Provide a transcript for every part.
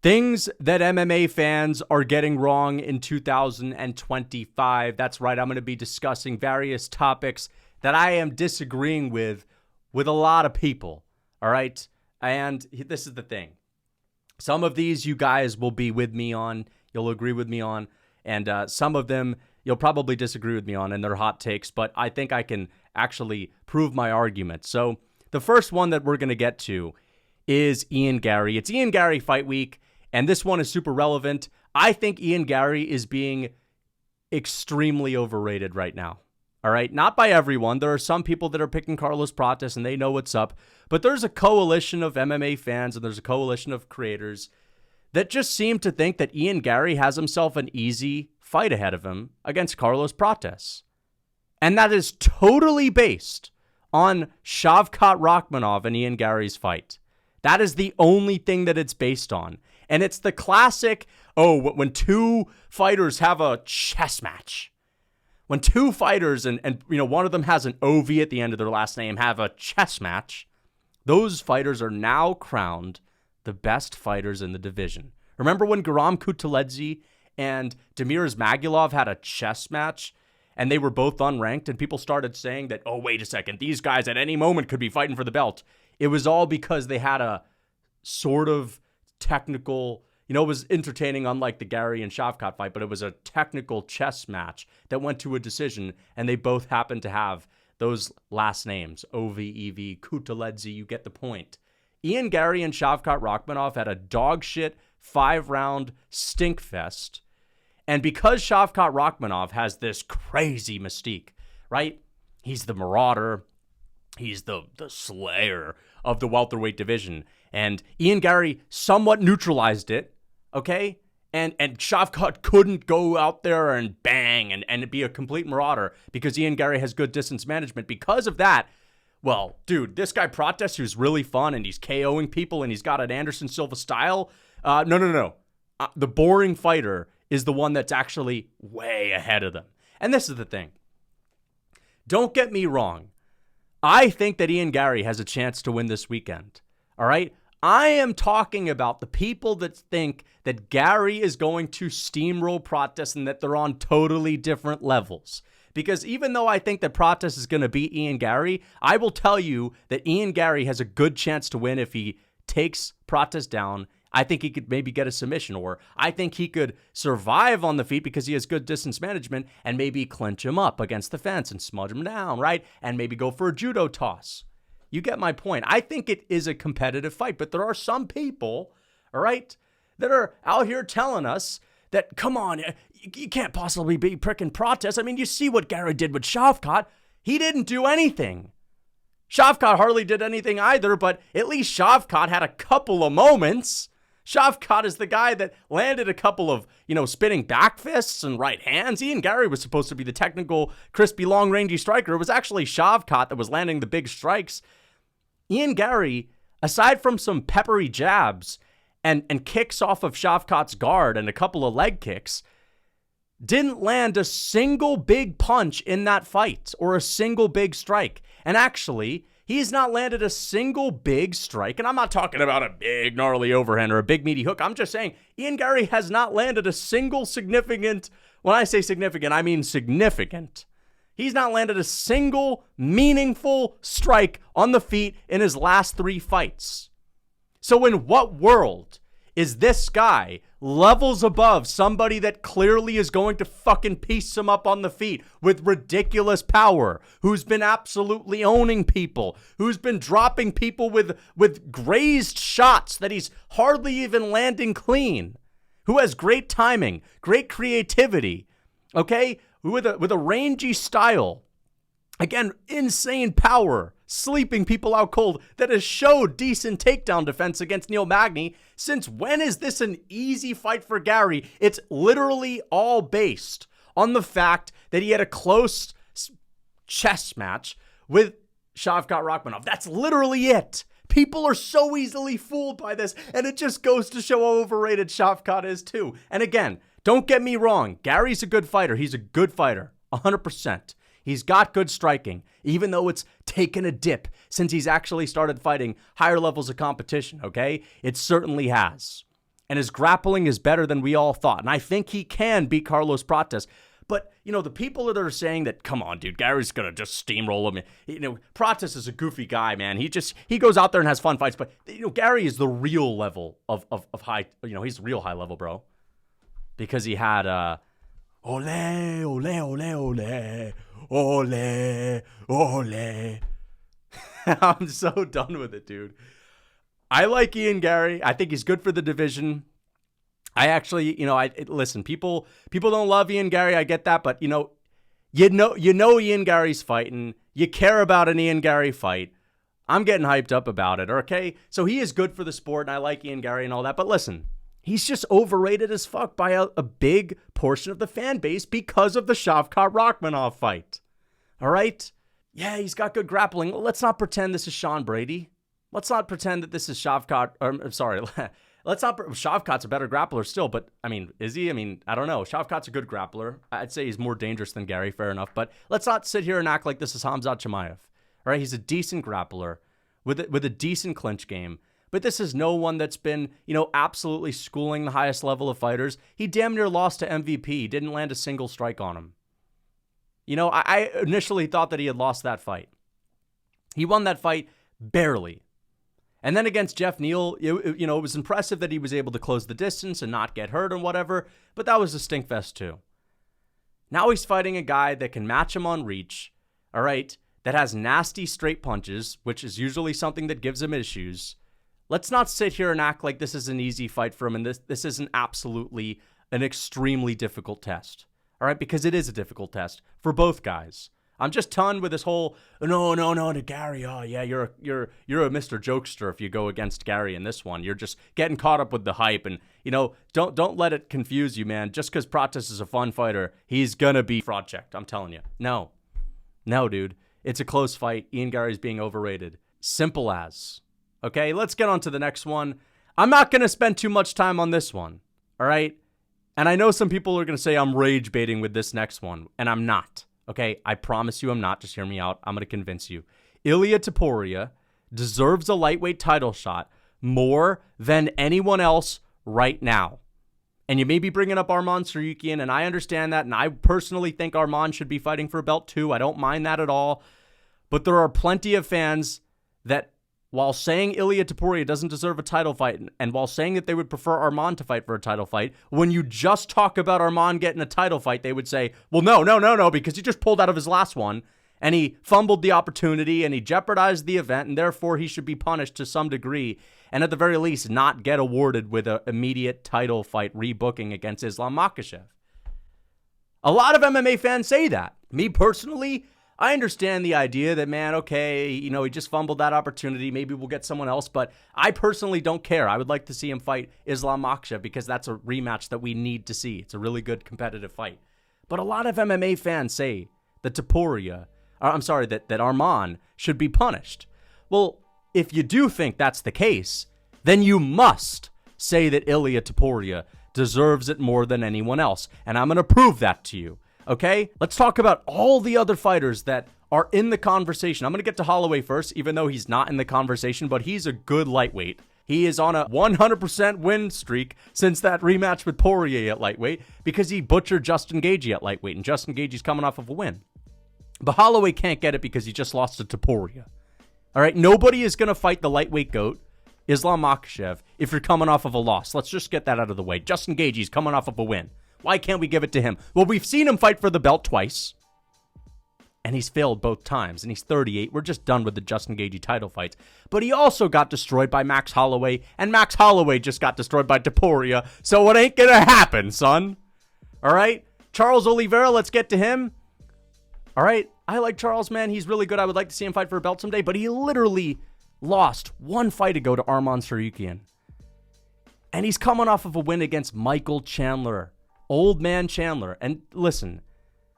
Things that MMA fans are getting wrong in 2025. That's right. I'm going to be discussing various topics that I am disagreeing with a lot of people. All right. And this is the thing. Some of these you guys will be with me on. You'll agree with me on. And some of them you'll probably disagree with me on, and they're hot takes. But I think I can actually prove my argument. So the first one that we're going to get to is Ian Garry. It's Ian Garry Fight Week. And this one is super relevant. I think Ian Garry is being extremely overrated right now. All right? Not by everyone. There are some people that are picking Carlos Prates and they know what's up. But there's a coalition of MMA fans and there's a coalition of creators that just seem to think that Ian Garry has himself an easy fight ahead of him against Carlos Prates. And that is totally based on Shavkat Rakhmonov and Ian Garry's fight. That is the only thing that it's based on. And it's the classic, when two fighters have a chess match. When two fighters, and one of them has an OV at the end of their last name, have a chess match, those fighters are now crowned the best fighters in the division. Remember when Guram Kutateladze and Damir Ismagulov had a chess match? And they were both unranked, and people started saying that, wait a second, these guys at any moment could be fighting for the belt. It was all because they had a sort of technical, it was entertaining, unlike the Garry and Shavkat fight, but it was a technical chess match that went to a decision, and they both happened to have those last names, OVEV, Kutateladze, you get the point. Ian Garry and Shavkat Rakhmonov had a dog shit 5-round stink fest, and because Shavkat Rakhmonov has this crazy mystique, right? He's the marauder, he's the slayer of the welterweight division. And Ian Garry somewhat neutralized it, okay? And Shavkat couldn't go out there and bang and be a complete marauder because Ian Garry has good distance management. Because of that, well, dude, this guy Prates, who's really fun and he's KOing people and he's got an Anderson Silva style. No. The boring fighter is the one that's actually way ahead of them. And this is the thing. Don't get me wrong. I think that Ian Garry has a chance to win this weekend. All right? I am talking about the people that think that Garry is going to steamroll Prates and that they're on totally different levels. Because even though I think that Prates is going to beat Ian Garry, I will tell you that Ian Garry has a good chance to win if he takes Prates down. I think he could maybe get a submission, or I think he could survive on the feet because he has good distance management and maybe clinch him up against the fence and smudge him down, right? And maybe go for a judo toss. You get my point. I think it is a competitive fight, but there are some people, all right, that are out here telling us that, come on, you can't possibly be pricking Prates. I mean, you see what Garry did with Shavkat. He didn't do anything. Shavkat hardly did anything either, but at least Shavkat had a couple of moments. Shavkat is the guy that landed a couple of, spinning back fists and right hands. Ian Garry was supposed to be the technical, crispy, long-rangey striker. It was actually Shavkat that was landing the big strikes. Ian Garry, aside from some peppery jabs and kicks off of Shavkat's guard and a couple of leg kicks, didn't land a single big punch in that fight or a single big strike. And actually, he's not landed a single big strike, and I'm not talking about a big gnarly overhand or a big meaty hook. I'm just saying Ian Garry has not landed a single significant, when I say significant, I mean significant. He's not landed a single meaningful strike on the feet in his last 3 fights. So in what world is this guy levels above somebody that clearly is going to fucking piece him up on the feet with ridiculous power, who's been absolutely owning people, who's been dropping people with grazed shots that he's hardly even landing clean, who has great timing, great creativity, okay, with a rangy style, again, insane power, sleeping people out cold, that has showed decent takedown defense against Neil Magny. Since when is this an easy fight for Garry? It's literally all based on the fact that he had a close chess match with Shavkat Rakhmonov. That's literally it. People are so easily fooled by this, and it just goes to show how overrated Shavkat is too. And again, don't get me wrong. Garry's a good fighter. He's a good fighter, 100%. He's got good striking, even though it's taken a dip since he's actually started fighting higher levels of competition, okay? It certainly has. and his grappling is better than we all thought. And I think he can beat Carlos Prates. But, the people that are saying that, come on, dude, Gary's going to just steamroll him. Prates is a goofy guy, man. He goes out there and has fun fights. But, Gary is the real level of high, he's real high level, bro. Because he had, ole, ole, ole, ole, ole, ole. I'm so done with it, dude. I like Ian Garry. I think he's good for the division. I actually, listen, people don't love Ian Garry. I get that, but you know Ian Garry's fighting. You care about an Ian Garry fight. I'm getting hyped up about it, okay? So he is good for the sport, and I like Ian Garry and all that. But listen, he's just overrated as fuck by a big portion of the fan base because of the Shavkat Rakhmonov fight. All right? Yeah, he's got good grappling. Let's not pretend this is Sean Brady. Let's not pretend that this is Shavkat. I'm sorry. Shavkat's a better grappler still, but, is he? I don't know. Shavkat's a good grappler. I'd say he's more dangerous than Garry, fair enough. But let's not sit here and act like this is Khamzat Chimaev. All right, he's a decent grappler with a decent clinch game. But this is no one that's been, absolutely schooling the highest level of fighters. He damn near lost to MVP. He didn't land a single strike on him. I initially thought that he had lost that fight. He won that fight barely. And then against Jeff Neal, it was impressive that he was able to close the distance and not get hurt and whatever, but that was a stinkfest too. Now he's fighting a guy that can match him on reach, all right, that has nasty straight punches, which is usually something that gives him issues. Let's not sit here and act like this is an easy fight for him, and this is an extremely difficult test, all right, because it is a difficult test for both guys. I'm just done with this whole no to Garry. Oh yeah, you're a Mr. Jokester if you go against Garry in this one. You're just getting caught up with the hype, and don't let it confuse you, man. Just because Prates is a fun fighter, he's gonna be fraud checked. I'm telling you. No, dude, it's a close fight. Ian Garry's being overrated. Simple as. Okay, let's get on to the next one. I'm not gonna spend too much time on this one. All right, and I know some people are gonna say I'm rage baiting with this next one, and I'm not. Okay, I promise you I'm not. Just hear me out. I'm going to convince you. Ilia Topuria deserves a lightweight title shot more than anyone else right now. And you may be bringing up Arman Tsarukyan, and I understand that, and I personally think Arman should be fighting for a belt too. I don't mind that at all. But there are plenty of fans that, while saying Ilia Topuria doesn't deserve a title fight, and while saying that they would prefer Arman to fight for a title fight, when you just talk about Arman getting a title fight, they would say, well, no, because he just pulled out of his last one, and he fumbled the opportunity, and he jeopardized the event, and therefore he should be punished to some degree, and at the very least not get awarded with an immediate title fight rebooking against Islam Makhachev. A lot of MMA fans say that. Me personally, I understand the idea that, man, okay, he just fumbled that opportunity. Maybe we'll get someone else, but I personally don't care. I would like to see him fight Islam Makhachev because that's a rematch that we need to see. It's a really good competitive fight. But a lot of MMA fans say that that Arman should be punished. Well, if you do think that's the case, then you must say that Ilia Topuria deserves it more than anyone else, and I'm going to prove that to you. Okay, let's talk about all the other fighters that are in the conversation. I'm going to get to Holloway first, even though he's not in the conversation, but he's a good lightweight. He is on a 100% win streak since that rematch with Poirier at lightweight because he butchered Justin Gaethje at lightweight, and Justin Gaethje's coming off of a win. But Holloway can't get it because he just lost to Topuria. All right, nobody is going to fight the lightweight GOAT, Islam Makhachev, if you're coming off of a loss. Let's just get that out of the way. Justin Gaethje's coming off of a win. Why can't we give it to him? Well, we've seen him fight for the belt twice, and he's failed both times, and he's 38. We're just done with the Justin Gaethje title fights. But he also got destroyed by Max Holloway, and Max Holloway just got destroyed by Topuria, so it ain't gonna happen, son. All right? Charles Oliveira, let's get to him. All right? I like Charles, man. He's really good. I would like to see him fight for a belt someday, but he literally lost one fight ago to Arman Tsarukyan. And he's coming off of a win against Michael Chandler. Old man Chandler. And listen,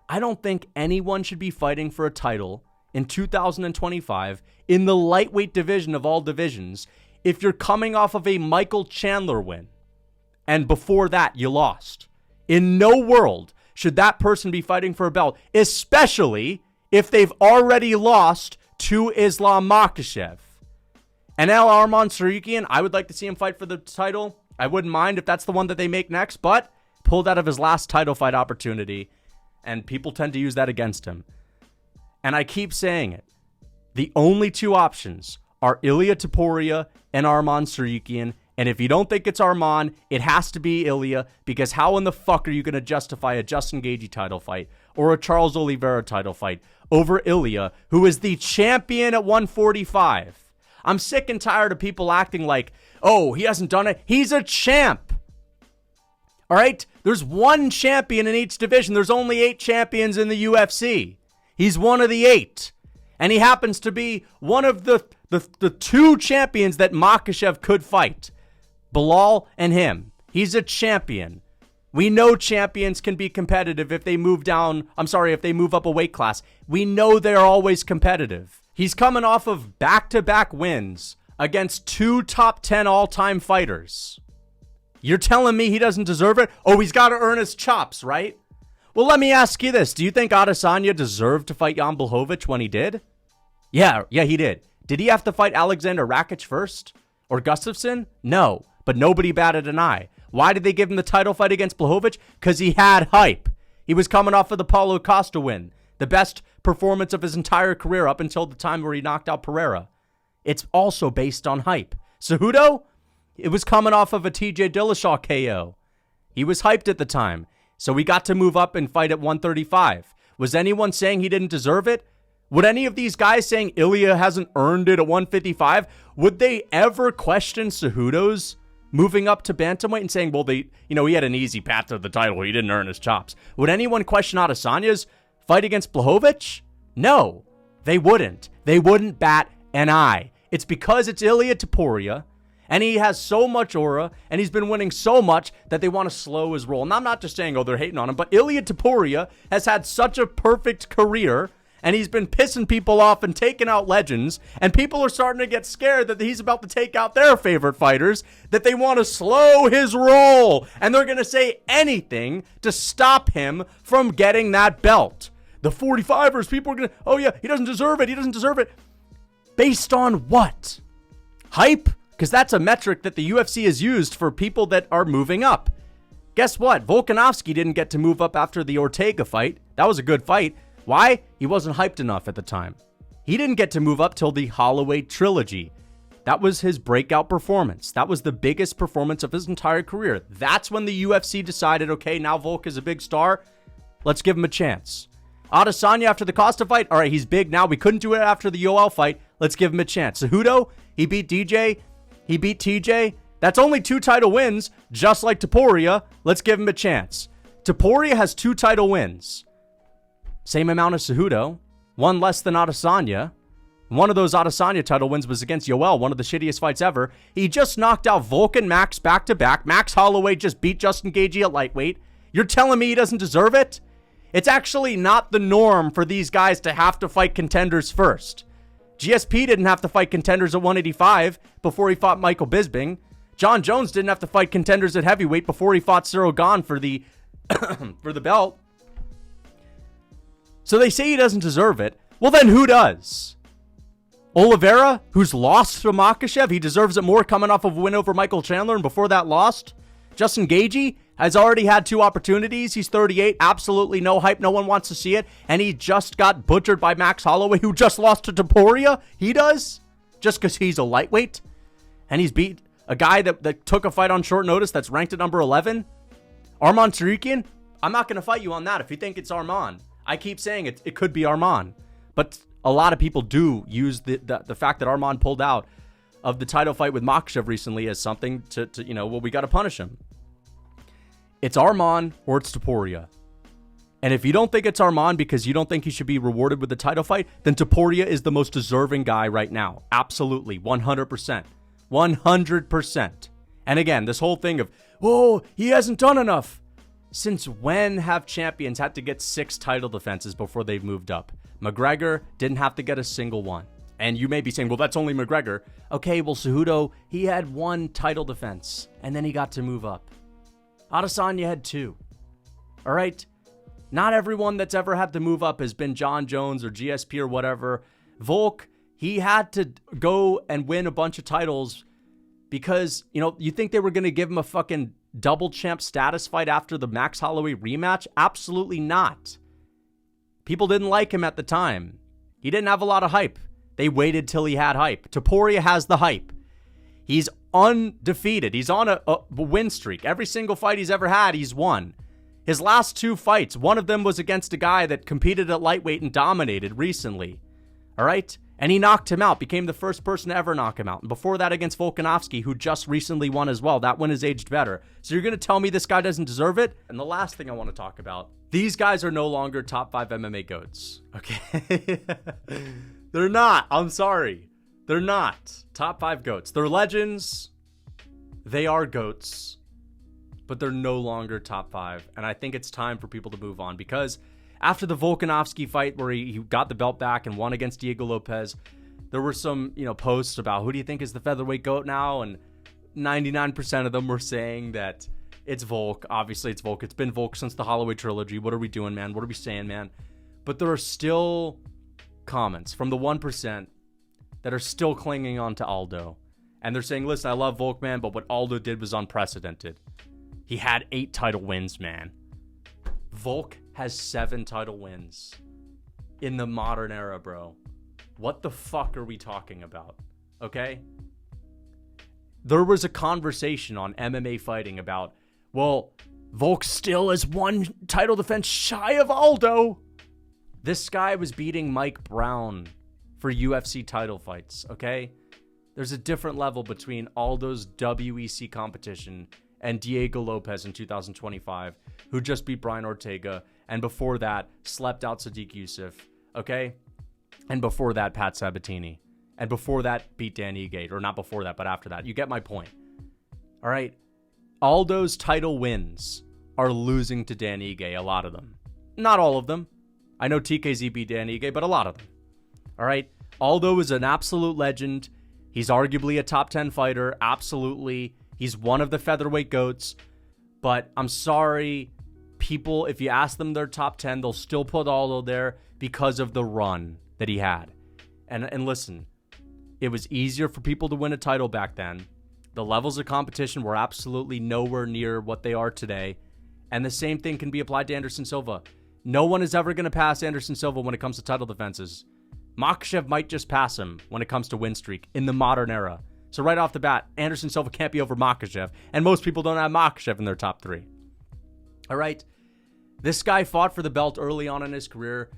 I don't think anyone should be fighting for a title in 2025 in the lightweight division of all divisions if you're coming off of a Michael Chandler win. And before that, you lost. In no world should that person be fighting for a belt, especially if they've already lost to Islam Makhachev. And now Arman Tsarukyan, I would like to see him fight for the title. I wouldn't mind if that's the one that they make next, but pulled out of his last title fight opportunity, and people tend to use that against him. And I keep saying it. The only two options are Ilia Topuria and Arman Tsarukyan. And if you don't think it's Arman, it has to be Ilia, because how in the fuck are you going to justify a Justin Gaethje title fight or a Charles Oliveira title fight over Ilia, who is the champion at 145? I'm sick and tired of people acting like, oh, he hasn't done it. He's a champ. All right? There's one champion in each division. There's only 8 champions in the UFC. He's one of the 8. And he happens to be one of the 2 champions that Makhachev could fight. Bilal and him. He's a champion. We know champions can be competitive if they move up a weight class. We know they're always competitive. He's coming off of back-to-back wins against 2 top 10 all-time fighters. You're telling me he doesn't deserve it? Oh, he's got to earn his chops, right? Well, let me ask you this. Do you think Adesanya deserved to fight Jan Blachowicz when he did? Yeah, he did. Did he have to fight Alexander Rakic first? Or Gustafsson? No, but nobody batted an eye. Why did they give him the title fight against Blachowicz? Because he had hype. He was coming off of the Paulo Costa win. The best performance of his entire career up until the time where he knocked out Pereira. It's also based on hype. Cejudo? It was coming off of a TJ Dillashaw KO. He was hyped at the time. So he got to move up and fight at 135. Was anyone saying he didn't deserve it? Would any of these guys saying Ilia hasn't earned it at 155, would they ever question Cejudo's moving up to bantamweight and saying, well, he had an easy path to the title. He didn't earn his chops. Would anyone question Adesanya's fight against Blachowicz? No, they wouldn't. They wouldn't bat an eye. It's because it's Ilia Topuria, and he has so much aura, and he's been winning so much that they want to slow his roll. And I'm not just saying, oh, they're hating on him, but Ilia Topuria has had such a perfect career, and he's been pissing people off and taking out legends, and people are starting to get scared that he's about to take out their favorite fighters, that they want to slow his roll, and they're going to say anything to stop him from getting that belt. The 45ers, people are going to, oh yeah, he doesn't deserve it, he doesn't deserve it. Based on what? Hype? Because that's a metric that the UFC has used for people that are moving up. Guess what? Volkanovski didn't get to move up after the Ortega fight. That was a good fight. Why? He wasn't hyped enough at the time. He didn't get to move up till the Holloway trilogy. That was his breakout performance. That was the biggest performance of his entire career. That's when the UFC decided, okay, now Volk is a big star. Let's give him a chance. Adesanya after the Costa fight. All right, he's big now. We couldn't do it after the Yoel fight. Let's give him a chance. Cejudo, he beat DJ. He beat TJ. That's only 2 title wins, just like Topuria. Let's give him a chance. Topuria has 2 title wins. Same amount as Cejudo. 1 less than Adesanya. One of those Adesanya title wins was against Yoel, one of the shittiest fights ever. He just knocked out Volk and Max back-to-back. Max Holloway just beat Justin Gaethje at lightweight. You're telling me he doesn't deserve it? It's actually not the norm for these guys to have to fight contenders first. GSP didn't have to fight contenders at 185 before he fought Michael Bisping. John Jones didn't have to fight contenders at heavyweight before he fought Cyril Gane for the for the belt. So they say he doesn't deserve it. Well, then who does? Oliveira, who's lost to Makhachev, he deserves it more coming off of a win over Michael Chandler and before that lost. Justin Gaethje has already had 2 opportunities. He's 38, absolutely no hype. No one wants to see it. And he just got butchered by Max Holloway, who just lost to Topuria. He does, just because he's a lightweight. And he's beat a guy that took a fight on short notice that's ranked at number 11. Arman Tsarukyan, I'm not going to fight you on that if you think it's Arman. I keep saying it could be Arman. But a lot of people do use the fact that Arman pulled out of the title fight with Makhachev recently as something to we got to punish him. It's Arman or it's Topuria. And if you don't think it's Arman because you don't think he should be rewarded with the title fight, then Topuria is the most deserving guy right now. Absolutely. 100%. 100%. And again, this whole thing of, whoa, he hasn't done enough. Since when have champions had to get 6 title defenses before they've moved up? McGregor didn't have to get a single one. And you may be saying, well, that's only McGregor. Okay, well, Cejudo, he had 1 title defense, and then he got to move up. Adesanya had 2. All right? Not everyone that's ever had to move up has been John Jones or GSP or whatever. Volk, he had to go and win a bunch of titles because, you think they were going to give him a fucking double champ status fight after the Max Holloway rematch? Absolutely not. People didn't like him at the time. He didn't have a lot of hype. They waited till he had hype. Topuria has the hype. He's undefeated. He's on a win streak. Every single fight he's ever had, he's won. His last 2 fights, one of them was against a guy that competed at lightweight and dominated recently. All right? And he knocked him out, became the first person to ever knock him out. And before that against Volkanovski, who just recently won as well. That one has aged better. So you're going to tell me this guy doesn't deserve it? And the last thing I want to talk about, these guys are no longer top 5 MMA GOATs. Okay? They're not. I'm sorry. They're not top 5 GOATs. They're legends. They are GOATs. But they're no longer top 5. And I think it's time for people to move on, because after the Volkanovski fight where he got the belt back and won against Diego Lopez, there were some, posts about who do you think is the featherweight GOAT now? And 99% of them were saying that it's Volk. Obviously, it's Volk. It's been Volk since the Holloway trilogy. What are we doing, man? What are we saying, man? But there are still comments from the 1% that are still clinging on to Aldo. And they're saying, listen, I love Volk, man, but what Aldo did was unprecedented. He had 8 title wins, man. Volk has 7 title wins in the modern era, bro. What the fuck are we talking about? Okay? There was a conversation on MMA Fighting about, well, Volk still is 1 title defense shy of Aldo. This guy was beating Mike Brown for UFC title fights, okay? There's a different level between Aldo's WEC competition and Diego Lopez in 2025, who just beat Brian Ortega, and before that, slept out Sadiq Youssef, okay? And before that, Pat Sabatini. And before that, beat Dan Ige. Or not before that, but after that. You get my point. All right? Aldo's title wins are losing to Dan Ige, a lot of them. Not all of them. I know TKZ beat Dan Ige, but a lot of them. All right? Aldo is an absolute legend. He's arguably a top 10 fighter, absolutely. He's one of the featherweight GOATs, but I'm sorry, people, if you ask them their top 10, they'll still put Aldo there because of the run that he had. And listen, it was easier for people to win a title back then. The levels of competition were absolutely nowhere near what they are today. And the same thing can be applied to Anderson Silva. No one is ever going to pass Anderson Silva when it comes to title defenses. Makhachev might just pass him when it comes to win streak in the modern era. So right off the bat, Anderson Silva can't be over Makhachev, and most people don't have Makhachev in their top 3. All right? This guy fought for the belt early on in his career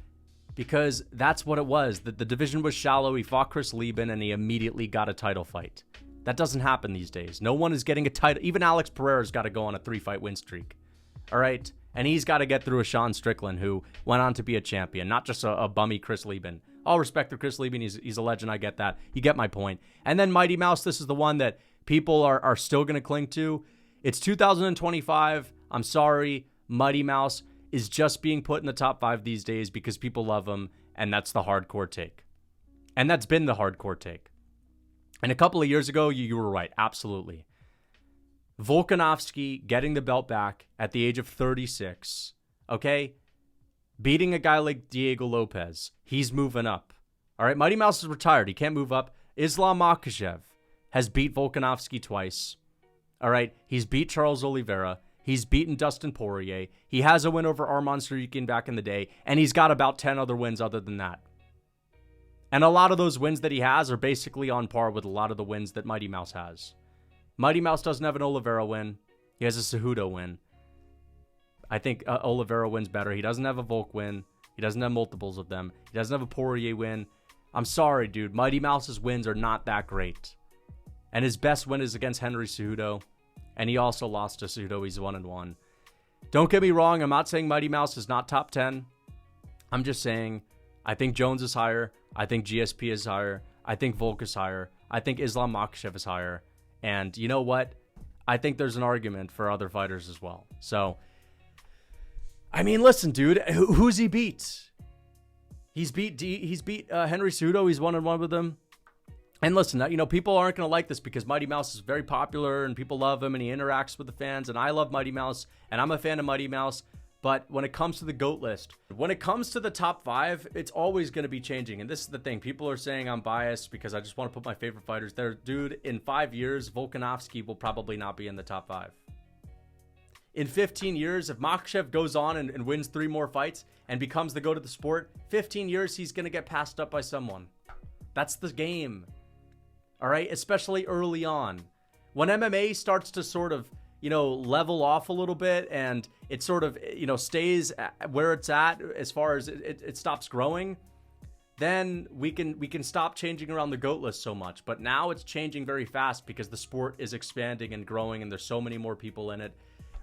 because that's what it was. The division was shallow. He fought Chris Lieben, and he immediately got a title fight. That doesn't happen these days. No one is getting a title. Even Alex Pereira's got to go on a 3-fight win streak. All right? And he's got to get through a Sean Strickland, who went on to be a champion, not just a bummy Chris Lieben. All respect to Chris Lieben. He's a legend. I get that. You get my point. And then Mighty Mouse, this is the one that people are still going to cling to. It's 2025. I'm sorry. Mighty Mouse is just being put in the top 5 these days because people love him, and that's the hardcore take. And that's been the hardcore take. And a couple of years ago, you were right. Absolutely. Volkanovski getting the belt back at the age of 36. Okay? Beating a guy like Diego Lopez. He's moving up. All right, Mighty Mouse is retired. He can't move up. Islam Makhachev has beat Volkanovski twice. All right, he's beat Charles Oliveira. He's beaten Dustin Poirier. He has a win over Arman Tsarukyan back in the day, and he's got about 10 other wins other than that. And a lot of those wins that he has are basically on par with a lot of the wins that Mighty Mouse has. Mighty Mouse doesn't have an Oliveira win. He has a Cejudo win. I think Oliveira wins better. He doesn't have a Volk win. He doesn't have multiples of them. He doesn't have a Poirier win. I'm sorry, dude. Mighty Mouse's wins are not that great. And his best win is against Henry Cejudo. And he also lost to Cejudo. He's 1-1. Don't get me wrong. I'm not saying Mighty Mouse is not top 10. I'm just saying I think Jones is higher. I think GSP is higher. I think Volk is higher. I think Islam Makhachev is higher. And you know what? I think there's an argument for other fighters as well. So, I mean, listen, dude. Who's he beat? He's beat Henry Cejudo. He's 1-1 with him. And listen, you know, people aren't going to like this because Mighty Mouse is very popular and people love him and he interacts with the fans. And I love Mighty Mouse and I'm a fan of Mighty Mouse. But when it comes to the GOAT list, when it comes to the top 5, it's always going to be changing. And this is the thing. People are saying I'm biased because I just want to put my favorite fighters there. Dude, in 5 years, Volkanovski will probably not be in the top 5. In 15 years, if Makhachev goes on and wins 3 more fights and becomes the GOAT of the sport, 15 years, he's going to get passed up by someone. That's the game. All right? Especially early on. When MMA starts to sort of, level off a little bit and it sort of, stays where it's at as far as it stops growing, then we can stop changing around the GOAT list so much. But now it's changing very fast because the sport is expanding and growing and there's so many more people in it.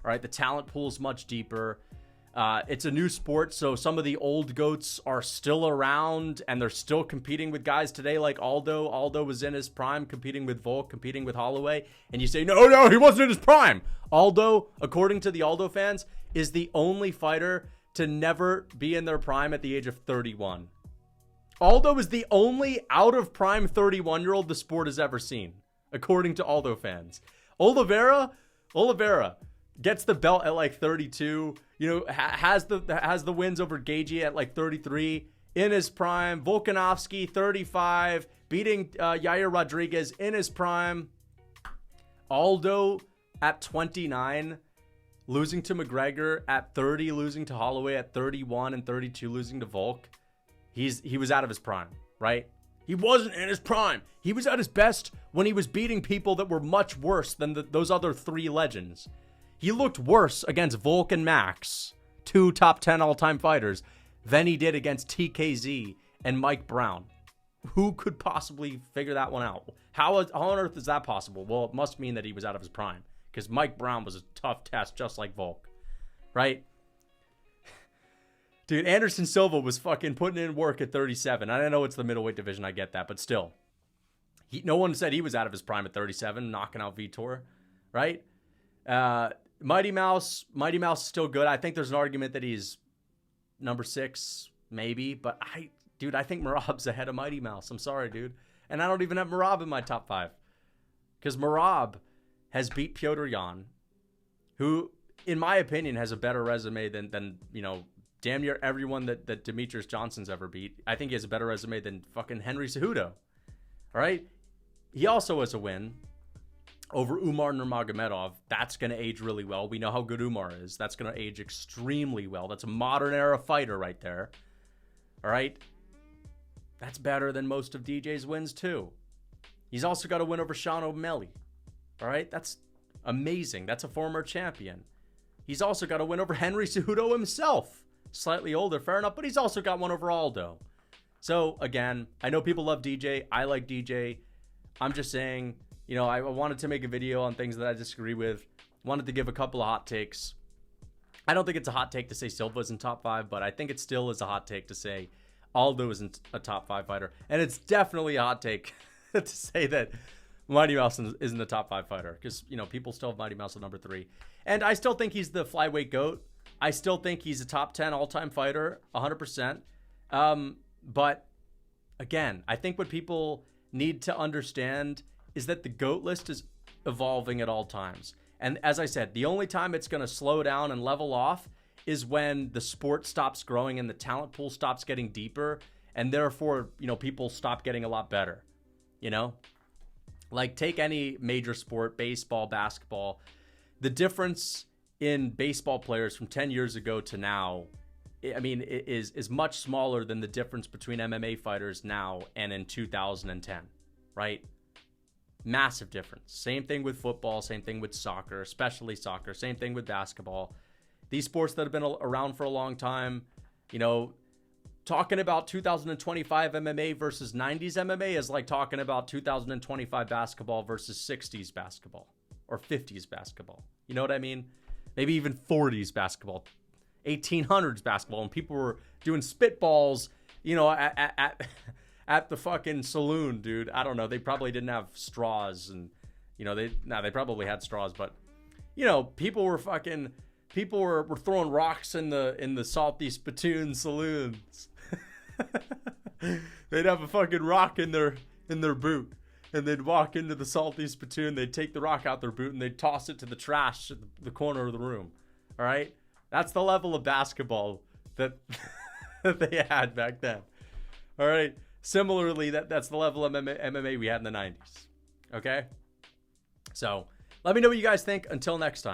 All right, the talent pool is much deeper. It's a new sport, so some of the old GOATs are still around and they're still competing with guys today like Aldo. Aldo was in his prime competing with Volk, competing with Holloway. And you say, no, he wasn't in his prime. Aldo, according to the Aldo fans, is the only fighter to never be in their prime at the age of 31. Aldo is the only out-of-prime 31-year-old the sport has ever seen, according to Aldo fans. Oliveira gets the belt at like 32, has the wins over Gaethje at like 33, in his prime. Volkanovski, 35, beating Yair Rodriguez in his prime. Aldo at 29, losing to McGregor at 30, losing to Holloway at 31 and 32, losing to Volk. He was out of his prime, right? He wasn't in his prime. He was at his best when he was beating people that were much worse than those other 3 legends. He looked worse against Volk and Max, 2 top 10 all-time fighters, than he did against TKZ and Mike Brown. Who could possibly figure that one out? How on earth is that possible? Well, it must mean that he was out of his prime, because Mike Brown was a tough test just like Volk, right? Dude, Anderson Silva was fucking putting in work at 37. I know it's the middleweight division, I get that, but still. No one said he was out of his prime at 37, knocking out Vitor, right? Mighty Mouse is still good. I think there's an argument that he's number 6, maybe. But I think Merab's ahead of Mighty Mouse. I'm sorry, dude. And I don't even have Merab in my top 5. Because Merab has beat Petr Yan, who, in my opinion, has a better resume than damn near everyone that Demetrius Johnson's ever beat. I think he has a better resume than fucking Henry Cejudo. All right? He also has a win over Umar Nurmagomedov. That's going to age really well. We know how good Umar is. That's going to age extremely well. That's a modern era fighter right there. All right? That's better than most of DJ's wins too. He's also got a win over Sean O'Malley. All right? That's amazing. That's a former champion. He's also got a win over Henry Cejudo himself. Slightly older, fair enough, but he's also got one over Aldo. So, again, I know people love DJ. I like DJ. I'm just saying, I wanted to make a video on things that I disagree with. Wanted to give a couple of hot takes. I don't think it's a hot take to say Silva's in top 5, but I think it still is a hot take to say Aldo isn't a top 5 fighter. And it's definitely a hot take to say that Mighty Mouse isn't the top 5 fighter. Because, people still have Mighty Mouse at number 3. And I still think he's the flyweight GOAT. I still think he's a top 10 all-time fighter, 100%. But, again, I think what people need to understand is that the GOAT list is evolving at all times. And as I said, the only time it's going to slow down and level off is when the sport stops growing and the talent pool stops getting deeper, and therefore, people stop getting a lot better. Like, take any major sport, baseball, basketball. The difference in baseball players from 10 years ago to now, is much smaller than the difference between MMA fighters now and in 2010, right? Massive difference. Same thing with football, same thing with soccer, especially soccer, same thing with basketball. These sports that have been around for a long time, talking about 2025 MMA versus 90s MMA is like talking about 2025 basketball versus 60s basketball or 50s basketball. You know what I mean? Maybe even 40s basketball, 1800s basketball, and people were doing spitballs, at the fucking saloon, dude. I don't know. They probably didn't have straws, and they probably had straws, but people were throwing rocks in the salty spittoon saloons. They'd have a fucking rock in their boot, and they'd walk into the salty spittoon. They'd take the rock out their boot and they'd toss it to the trash at the corner of the room. All right, That's the level of basketball that, that they had back then. All right. Similarly, that's the level of MMA we had in the 90s. Okay? So let me know what you guys think. Until next time.